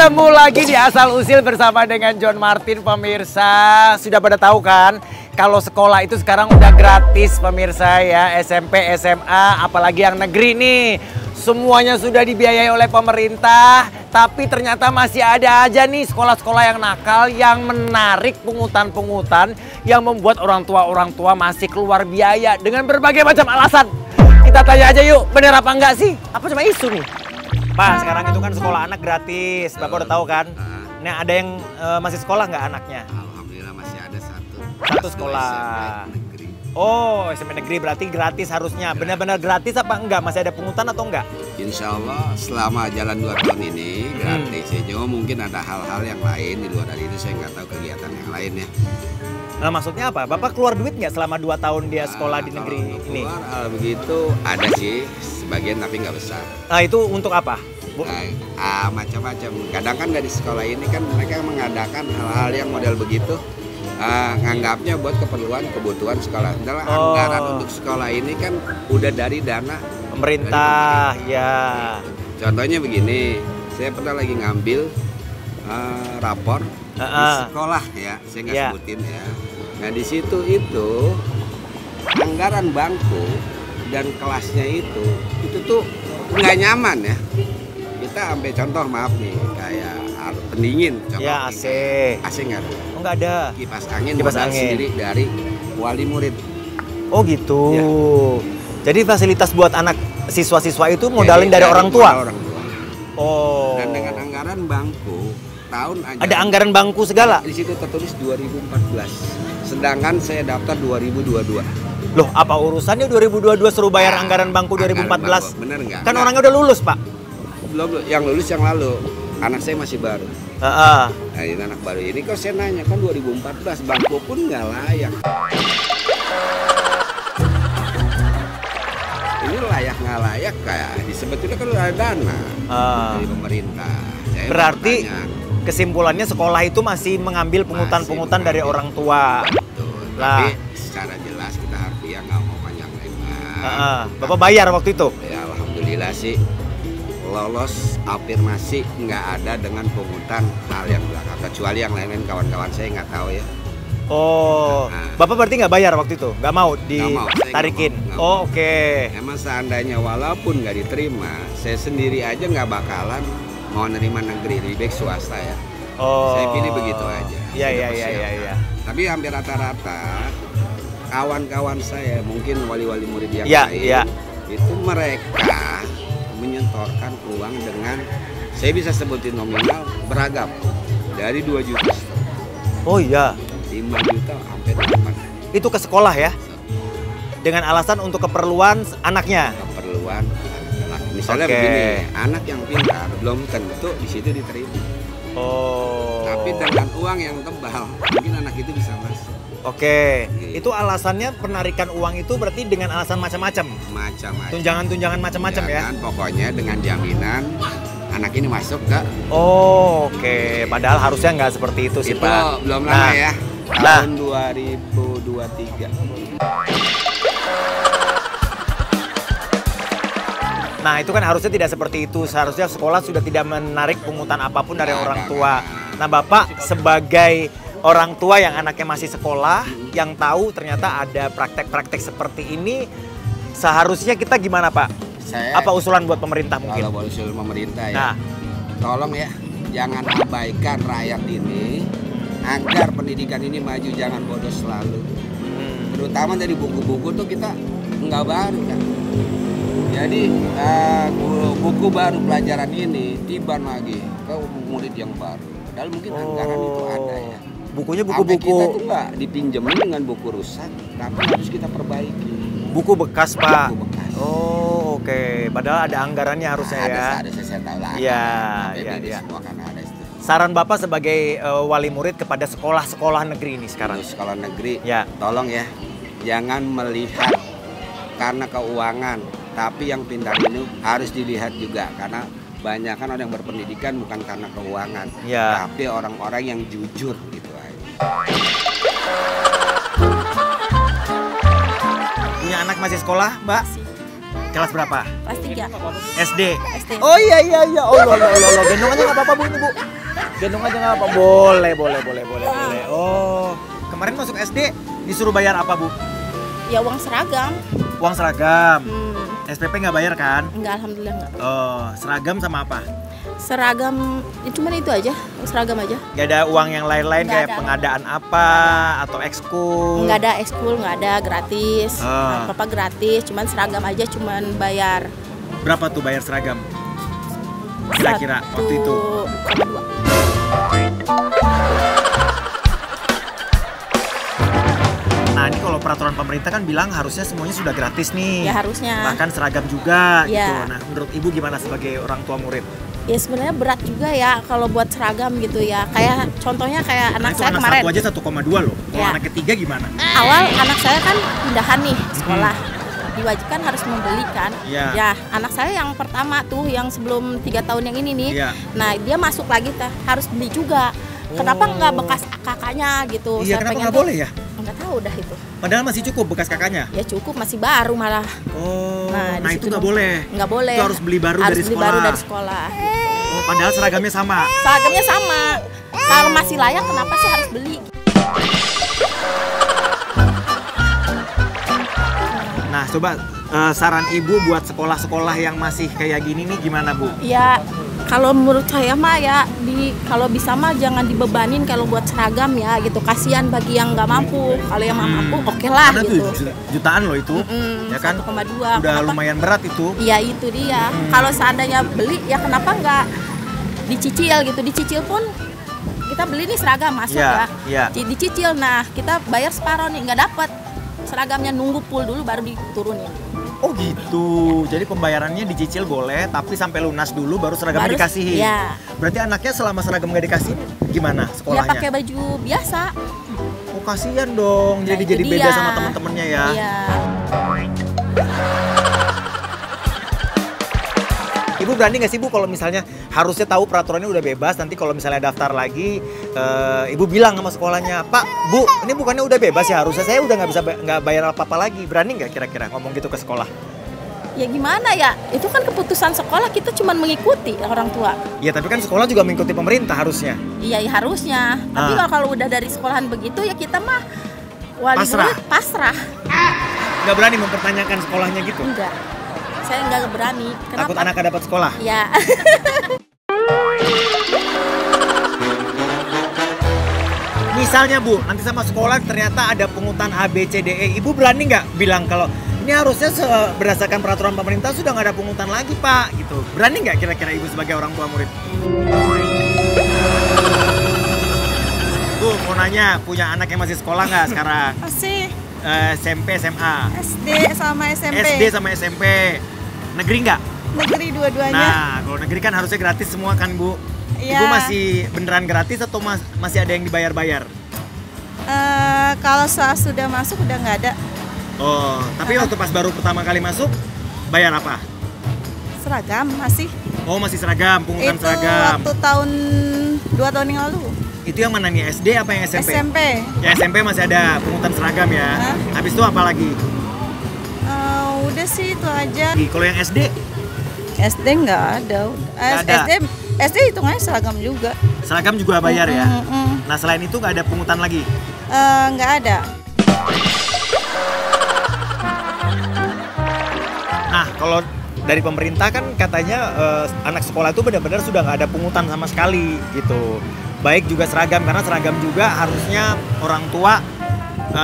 Ketemu lagi di Asal Usil bersama dengan John Martin, pemirsa. Sudah pada tahu kan kalau sekolah itu sekarang udah gratis, pemirsa ya. SMP, SMA, apalagi yang negeri nih. Semuanya sudah dibiayai oleh pemerintah. Tapi ternyata masih ada aja nih sekolah-sekolah yang nakal yang menarik pungutan-pungutan yang membuat orang tua masih keluar biaya dengan berbagai macam alasan. Kita tanya aja yuk, bener apa enggak sih? Apa cuma isu nih? Pak, sekarang itu kan sekolah anak gratis. Bapak udah tahu kan? Nah, ada yang masih sekolah nggak anaknya? Alhamdulillah masih ada satu. Satu sekolah. SMP negeri. Oh, SMP negeri berarti gratis harusnya. Benar-benar gratis apa enggak? Masih ada pungutan atau enggak? Insya Allah selama jalan 2 tahun ini gratis. Cuma mungkin ada hal-hal yang lain di luar dari itu, saya nggak tahu kegiatan yang lain ya. Nah, maksudnya apa? Bapak keluar duit nggak selama 2 tahun dia sekolah di negeri ini? Keluar hal begitu ada sih sebagian tapi nggak besar. Nah, itu untuk apa? Macam-macam. Kadang kan dari sekolah ini kan mereka mengadakan hal-hal yang model begitu. Nganggapnya buat kebutuhan sekolah. Anggaran untuk sekolah ini kan udah dari dana pemerintah, ya. Contohnya begini, saya pernah lagi ngambil rapor di sekolah ya, saya nggak sebutin ya. Nah di situ itu anggaran bangku dan kelasnya itu tuh nggak nyaman ya. Kita ambil contoh, maaf nih, kayak pendingin, contoh ya, AC. AC nggak ada. Oh, nggak ada. Kipas angin sendiri dari wali murid. Oh gitu. Ya. Jadi fasilitas buat anak siswa-siswa itu modalin dari orang tua? Orang tua. Oh. Dan dengan anggaran bangku, tahun aja. Ada anggaran bangku segala? Di situ tertulis 2014. Sedangkan saya daftar 2022. Loh, apa urusannya 2022 suruh bayar anggaran bangku 2014? Bener nggak? Kan orangnya udah lulus, Pak. Belum, yang lulus yang lalu. Anak saya masih baru. Nah, ini anak baru ini kok saya nanya, kan 2014 bangku pun nggak layak. Ini layak nggak layak kayak sebetulnya kan udah ada dana dari pemerintah. Saya berarti kesimpulannya sekolah itu masih mengambil pungutan-pungutan dari orang tua. Betul. Tapi secara jelas kita harus nggak mau panjang lebar. Bapak bayar waktu itu? Ya alhamdulillah sih lolos afirmasi, nggak ada dengan pungutan hal yang belakang, kecuali yang lain-lain kawan-kawan saya nggak tahu ya. Oh, Bapak berarti nggak bayar waktu itu? Nggak mau ditarikin? Oh, oke. Emang seandainya walaupun nggak diterima, saya sendiri aja nggak bakalan mau nerima negeri, lebih baik swasta ya. Oh. Saya pilih begitu aja. Iya. Tapi hampir rata-rata kawan-kawan saya, mungkin wali-wali murid yang lain, itu mereka menyetorkan uang dengan, saya bisa sebutin nominal beragam, dari 2 juta. Oh iya. 5 juta sampai 8. Itu ke sekolah ya? Dengan alasan untuk keperluan anaknya? Keperluan anak. Misalnya begini, anak yang pintar belum tentu di situ diterima. Oh. Tapi dengan uang yang tebal, mungkin anak itu bisa masuk. Oke. Itu alasannya penarikan uang itu berarti dengan alasan macam-macam? Macam-macam. Tunjangan-tunjangan macam-macam ya? Pokoknya dengan jaminan anak ini masuk ke. Oh, oke. Padahal harusnya nggak seperti itu sih, Pak. Belum lama ya. Tahun 2023. Nah, itu kan harusnya tidak seperti itu. Seharusnya sekolah sudah tidak menarik pungutan apapun dari orang tua. Nah, Bapak sebagai orang tua yang anaknya masih sekolah, yang tahu ternyata ada praktek-praktek seperti ini, seharusnya kita gimana, Pak? Apa usulan buat pemerintah mungkin? Kalau usul pemerintah ya, tolong ya, jangan abaikan rakyat ini, agar pendidikan ini maju, jangan bodoh selalu. Terutama dari buku-buku tuh kita nggak baru kan. Jadi buku baru pelajaran ini tiba lagi ke murid yang baru. Padahal mungkin anggaran itu ada ya. Bukunya buku-buku kita tuh nggak dipinjemin dengan buku rusak, tapi harus kita perbaiki. Buku bekas, Pak. Buku bekas. Oh, oke. Padahal ada anggarannya harusnya ya. Ada saya tahu lah. Iya. Semua kan ada itu. Saran Bapak sebagai wali murid kepada sekolah-sekolah negeri ini sekarang. Sekolah negeri, tolong ya, jangan melihat karena keuangan, tapi yang pintar ini harus dilihat juga karena banyak kan orang yang berpendidikan bukan karena keuangan, tapi orang-orang yang jujur gitu aja. Punya anak masih sekolah, Mbak? Kelas berapa? Kelas 3. SD. SD. Oh iya. Allah. Gendongannya nggak apa-apa, Bu, ini, Bu. Gendong aja nggak apa? Boleh. Oh, kemarin masuk SD disuruh bayar apa, Bu? Ya uang seragam. Uang seragam. SPP nggak bayar kan? Enggak, alhamdulillah enggak. Oh, seragam sama apa? Seragam, cuma itu aja, seragam aja. Gak ada uang yang lain-lain Nggak kayak ada. pengadaan apa atau ekskul? Enggak ada ekskul, enggak ada, gratis. Ah. Apa-apa gratis, cuman seragam aja cuman bayar. Berapa tuh bayar seragam? Kira-kira waktu itu? 1,2. Nah, ini kalau peraturan pemerintah kan bilang harusnya semuanya sudah gratis nih. Ya harusnya. Bahkan seragam juga Ya. gitu. Nah, menurut Ibu gimana sebagai orang tua murid? Ya sebenarnya berat juga ya kalau buat seragam gitu ya. Kayak contohnya kayak Nah, anak itu saya anak kemarin. satu aja 1,2 loh. Kalau Ya. anak ketiga gimana? Awal anak saya kan pindahan nih sekolah. Diwajibkan harus membeli kan. Iya. Ya, anak saya yang pertama tuh yang sebelum 3 tahun yang ini nih. Iya. Nah, dia masuk lagi harus beli juga. Kenapa Oh. nggak bekas kakaknya gitu? Iya, Saya kenapa pengen nggak tuh- boleh ya? Nggak tahu dah itu. Padahal masih cukup bekas kakaknya. Ya cukup, masih baru malah. Oh, Nah, nah di itu situ nggak dong. boleh. Nggak boleh. Itu harus beli baru Harus dari beli sekolah. baru dari sekolah. Oh, padahal seragamnya sama. Seragamnya sama. Kalau masih layak, kenapa sih harus beli? Nah, coba saran Ibu buat sekolah-sekolah yang masih kayak gini nih gimana, Bu? Ya, kalau menurut saya mah ya kalau bisa mah jangan dibebanin kalau buat seragam ya gitu. Kasihan bagi yang nggak mampu. Kalau yang mampu oke lah Karena gitu. tuh jutaan loh itu. Ya kan? 1,2. Udah Kenapa? lumayan berat itu. Iya itu dia. Kalau seandainya beli ya kenapa nggak dicicil gitu? Dicicil pun kita beli nih seragam masuk Iya, ya. iya. Dicicil, nah kita bayar separuh nih nggak dapat. Seragamnya nunggu full dulu baru diturunin. Oh gitu. Jadi pembayarannya dicicil boleh, tapi sampai lunas dulu baru seragamnya Baru- dikasihin. iya. Berarti anaknya selama seragam nggak dikasih gimana Ya sekolahnya? pakai baju biasa. Oh kasihan dong. Nah, Jadi itu beda dia. sama teman-temannya ya. Iya. Ibu berani nggak sih Bu kalau misalnya harusnya tahu peraturannya udah bebas, nanti kalau misalnya daftar lagi, Ibu bilang sama sekolahnya, Pak, Bu, ini bukannya udah bebas ya, harusnya saya udah nggak bisa nggak bayar apa-apa lagi. Berani nggak kira-kira ngomong gitu ke sekolah? Ya gimana ya? Itu kan keputusan sekolah, kita cuma mengikuti orang tua. Ya tapi kan sekolah juga mengikuti pemerintah harusnya. Iya ya harusnya. Tapi kalau udah dari sekolahan begitu ya kita mah wali Pasrah. murid pasrah. Nggak berani mempertanyakan sekolahnya gitu. Enggak. Saya enggak berani. Kenapa? Takut anaknya dapat sekolah. Ya. Misalnya Bu, nanti sama sekolah ternyata ada pungutan A, B, C, D, E. Ibu berani nggak bilang kalau ini harusnya berdasarkan peraturan pemerintah sudah nggak ada pungutan lagi Pak gitu. Berani nggak kira-kira Ibu sebagai orang tua murid? Bu, mau nanya, punya anak yang masih sekolah nggak sekarang? Masih SMP, SMA? SD sama SMP. SD sama SMP. Negeri nggak? Negeri dua-duanya. Nah, kalau negeri kan harusnya gratis semua kan Bu? Iya. Ibu masih beneran gratis atau masih ada yang dibayar-bayar? Kalau saat sudah masuk udah nggak ada Oh, tapi waktu pas baru pertama kali masuk, bayar apa? seragam masih. Oh, masih seragam, pungutan Itu seragam. waktu tahun 2 tahun yang lalu. Itu yang mana nih, SD apa yang SMP? SMP. Ya SMP masih ada pungutan seragam ya. Hah? Habis itu apa lagi? Udah sih itu aja. Kalau yang SD, SD nggak ada. Nggak ada. SD hitungannya seragam juga. seragam juga bayar ya? Mm-mm. Nah, selain itu nggak ada pungutan lagi? Nggak ada. Nah, kalau dari pemerintah kan katanya anak sekolah itu benar-benar sudah nggak ada pungutan sama sekali gitu. Baik juga seragam, karena seragam juga harusnya orang tua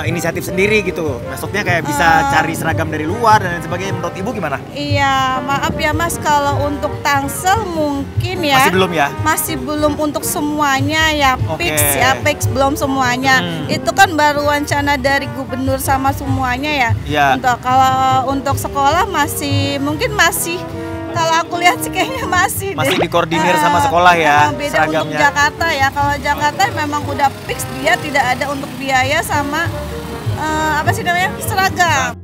inisiatif sendiri gitu. Maksudnya kayak bisa cari seragam dari luar dan lain sebagainya. Menurut Ibu gimana? Iya, maaf ya Mas, kalau untuk Tangsel mungkin ya. Masih belum ya? Masih belum untuk semuanya ya, Oke. fix belum semuanya. Itu kan baru wacana dari gubernur sama semuanya ya. Iya. Kalau untuk sekolah mungkin masih kalau aku lihat sih kayaknya masih Dikoordinir sama sekolah ya, beda seragamnya. untuk Jakarta ya. Kalau Jakarta memang udah fix, dia tidak ada untuk biaya sama apa sih namanya, seragam.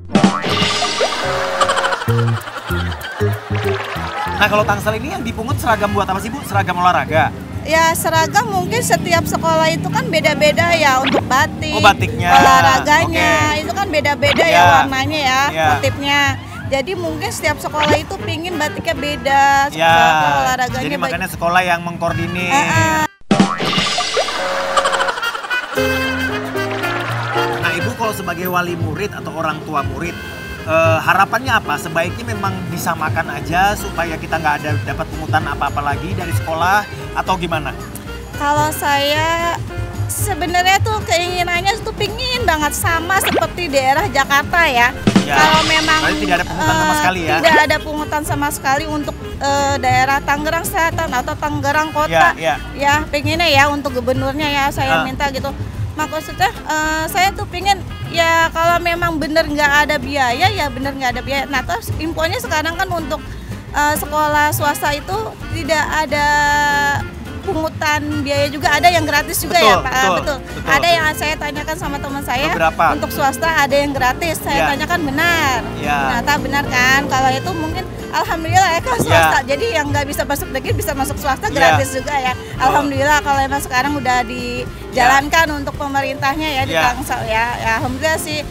Nah, kalau Tangsel ini yang dipungut seragam buat apa sih Bu? Seragam olahraga? Ya seragam mungkin setiap sekolah itu kan beda-beda ya, untuk batik, Oh, batiknya. olahraganya, Oke. itu kan beda-beda Ya. ya warnanya ya, Ya. motifnya. Jadi mungkin setiap sekolah itu pingin batiknya beda, Ya. olahraganya Jadi beda. makanya sekolah yang mengkoordinir. Nah, Ibu kalau sebagai wali murid atau orang tua murid, harapannya apa? Sebaiknya memang disamakan aja supaya kita nggak ada dapat pungutan apa-apa lagi dari sekolah atau gimana? Kalau saya sebenarnya tuh keinginannya tuh pingin banget sama seperti daerah Jakarta ya. Ya. Kalau memang Berarti tidak ada pungutan sama sekali ya? Tidak ada pungutan sama sekali untuk daerah Tangerang Selatan atau Tangerang Kota. Ya, pengennya ya untuk gubernurnya ya saya minta gitu. Maksudnya saya tuh pingin ya kalau memang bener nggak ada biaya ya bener nggak ada biaya. Nah terus infonya sekarang kan untuk sekolah swasta itu tidak ada pungutan biaya juga, ada yang gratis juga. Betul, ya Pak. betul. Ada yang saya tanyakan sama teman saya. Beberapa. Untuk swasta ada yang gratis. Saya tanyakan benar. Ternyata benar kan? Kalau itu mungkin alhamdulillah ya kalau swasta. Jadi yang nggak bisa masuk negeri bisa masuk swasta gratis juga ya. Alhamdulillah kalau emang sekarang udah dijalankan untuk pemerintahnya ya di Tangsel ya. Ya alhamdulillah sih.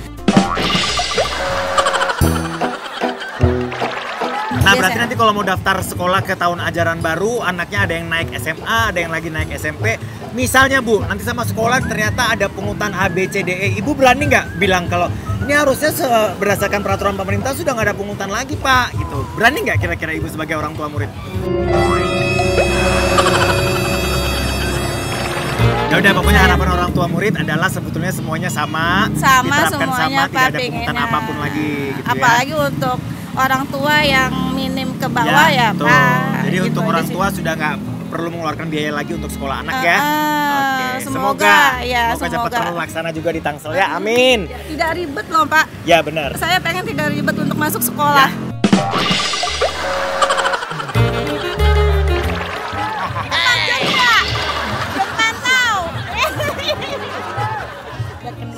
Nah berarti nanti kalau mau daftar sekolah ke tahun ajaran baru, anaknya ada yang naik SMA, ada yang lagi naik SMP. Misalnya Bu, nanti sama sekolah ternyata ada pungutan A, B, C, D, E. Ibu berani nggak bilang kalau ini harusnya berdasarkan peraturan pemerintah sudah nggak ada pungutan lagi Pak gitu. Berani nggak kira-kira Ibu sebagai orang tua murid? Ya udah pokoknya harapan orang tua murid adalah sebetulnya semuanya sama diterapkan semuanya sama, tidak ada Pak, pungutan pengennya. apapun lagi gitu Apalagi ya. untuk orang tua yang minim ke bawah ya betul. Pak. Jadi Gitu untuk aja orang sih. tua sudah nggak perlu mengeluarkan biaya lagi untuk sekolah anak ya. Oke, semoga cepat terlaksana juga di Tangsel ya. Amin. Tidak ribet loh Pak. Ya benar. Saya pengen tidak ribet untuk masuk sekolah.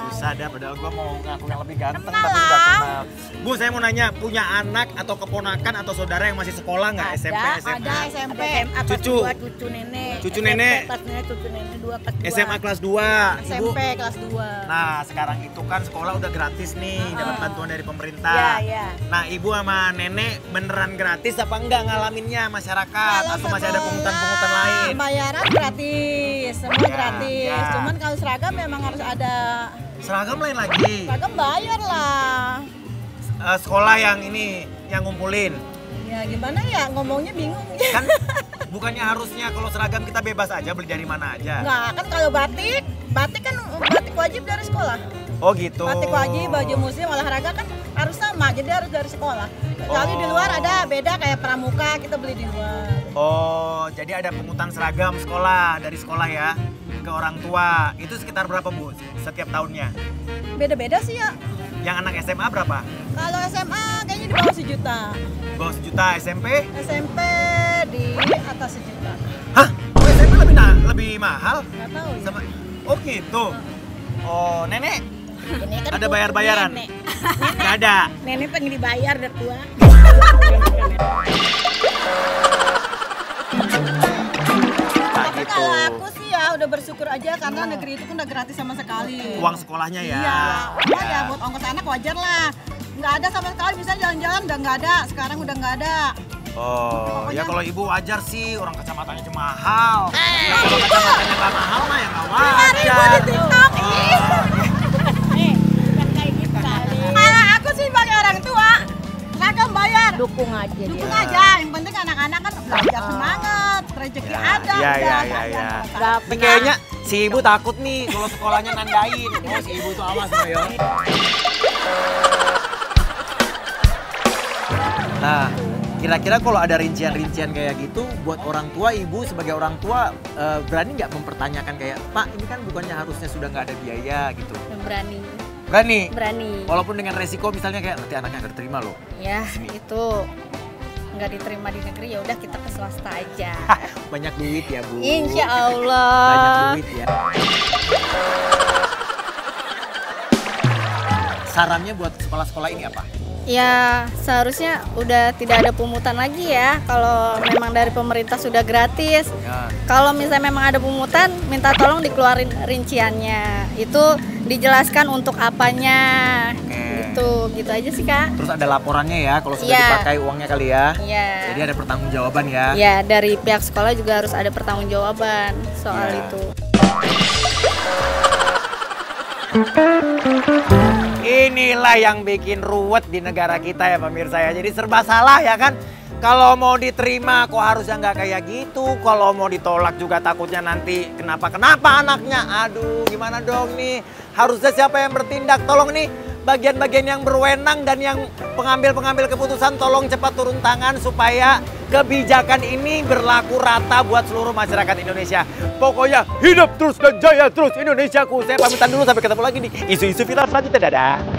Susah dah, padahal gue mau ngaku yang lebih ganteng Kenal tapi lah. udah kenal. Bu, saya mau nanya, punya anak atau keponakan atau saudara yang masih sekolah nggak? SMP, SMA? Ada SMP. Cucu? Cucu nenek. Cucu nenek? Kelas nenek, cucu nenek 2 kelas 2. SMA kelas 2. Ibu. SMP kelas 2. Nah, sekarang itu kan sekolah udah gratis nih, dapat bantuan dari pemerintah. Iya. Nah, ibu sama nenek beneran gratis apa enggak ngalaminnya masyarakat atau masih ada pungutan-pungutan lain? Bayaran gratis, semua Ya, gratis. ya. Cuman kalau seragam memang harus ada. Seragam lain lagi. Seragam bayar lah. Sekolah yang ini yang ngumpulin. Ya gimana ya, ngomongnya bingung. Kan bukannya harusnya kalau seragam kita bebas aja beli dari mana aja? Nggak, kan kalau batik kan batik wajib dari sekolah. Oh gitu. Batik wajib, baju muslim, olahraga kan harus sama, jadi harus dari sekolah. Kecuali di luar ada beda kayak pramuka, kita beli di luar. Oh, jadi ada pungutan seragam sekolah dari sekolah ya ke orang tua. Itu sekitar berapa Bu setiap tahunnya? Beda-beda sih ya. Yang anak SMA berapa? Kalau SMA kayaknya di bawah 1 juta. Bawah 1 juta. SMP? SMP di atas 1 juta. Hah? Oh, SMP lebih mahal? Nggak tahu ya. Sama. Oh gitu. Oh, nenek Ini kan ada bayar-bayaran? nenek. Nggak ada. Nenek pengen dibayar udah tua. Nah, Tapi gitu. kalau aku sih ya udah bersyukur aja karena negeri itu kan udah gratis sama sekali. Uang sekolahnya ya. Iya, ya buat ongkos anak wajar lah. Nggak ada sama sekali, misalnya jalan-jalan udah nggak ada, sekarang udah nggak ada. Oh, ya kalau ibu wajar sih, orang kacamatanya cuma mahal. Ya, kalau kacamatanya nggak mahal mah ya nggak wajar. di TikTok. Kan kayak gitu kali. Aku sih sebagai orang tua, seragam bayar. Dukung aja Dukung dia. aja, yang penting anak-anak kan belajar semangat, rezeki ada. Iya, udah, iya, nggak iya. ada. Ini kayaknya si ibu takut nih kalau sekolahnya nandain. Oh, si ibu tuh awas loh ya. Nah, kira-kira kalau ada rincian-rincian kayak gitu, buat orang tua, ibu sebagai orang tua berani nggak mempertanyakan kayak, Pak, ini kan bukannya harusnya sudah nggak ada biaya gitu? Berani. Berani? Walaupun dengan resiko misalnya kayak nanti anaknya nggak diterima loh. Ya, itu nggak diterima di negeri, ya udah kita ke swasta aja. Banyak duit ya, Bu. Insya Banyak Allah. duit ya. Sarannya buat sekolah-sekolah ini apa? Ya, seharusnya udah tidak ada pungutan lagi ya. Kalau memang dari pemerintah sudah gratis. Ya. Kalau misalnya memang ada pungutan, minta tolong dikeluarin rinciannya. Itu dijelaskan untuk apanya. Gitu aja sih Kak. Terus ada laporannya ya kalau sudah Iya. dipakai uangnya kali ya. Iya. Jadi ada pertanggungjawaban ya. Ya, dari pihak sekolah juga harus ada pertanggungjawaban soal Iya. itu. inilah yang bikin ruwet di negara kita ya pemirsa ya. Jadi serba salah ya kan. Kalau mau diterima kok harusnya nggak kayak gitu. Kalau mau ditolak juga takutnya nanti kenapa anaknya. Aduh gimana dong nih. Harusnya siapa yang bertindak? Tolong nih bagian-bagian yang berwenang dan yang pengambil keputusan tolong cepat turun tangan supaya kebijakan ini berlaku rata buat seluruh masyarakat Indonesia. Pokoknya hidup terus dan jaya terus Indonesiaku. Saya pamitan dulu sampai ketemu lagi di isu-isu viral selanjutnya. Dadah.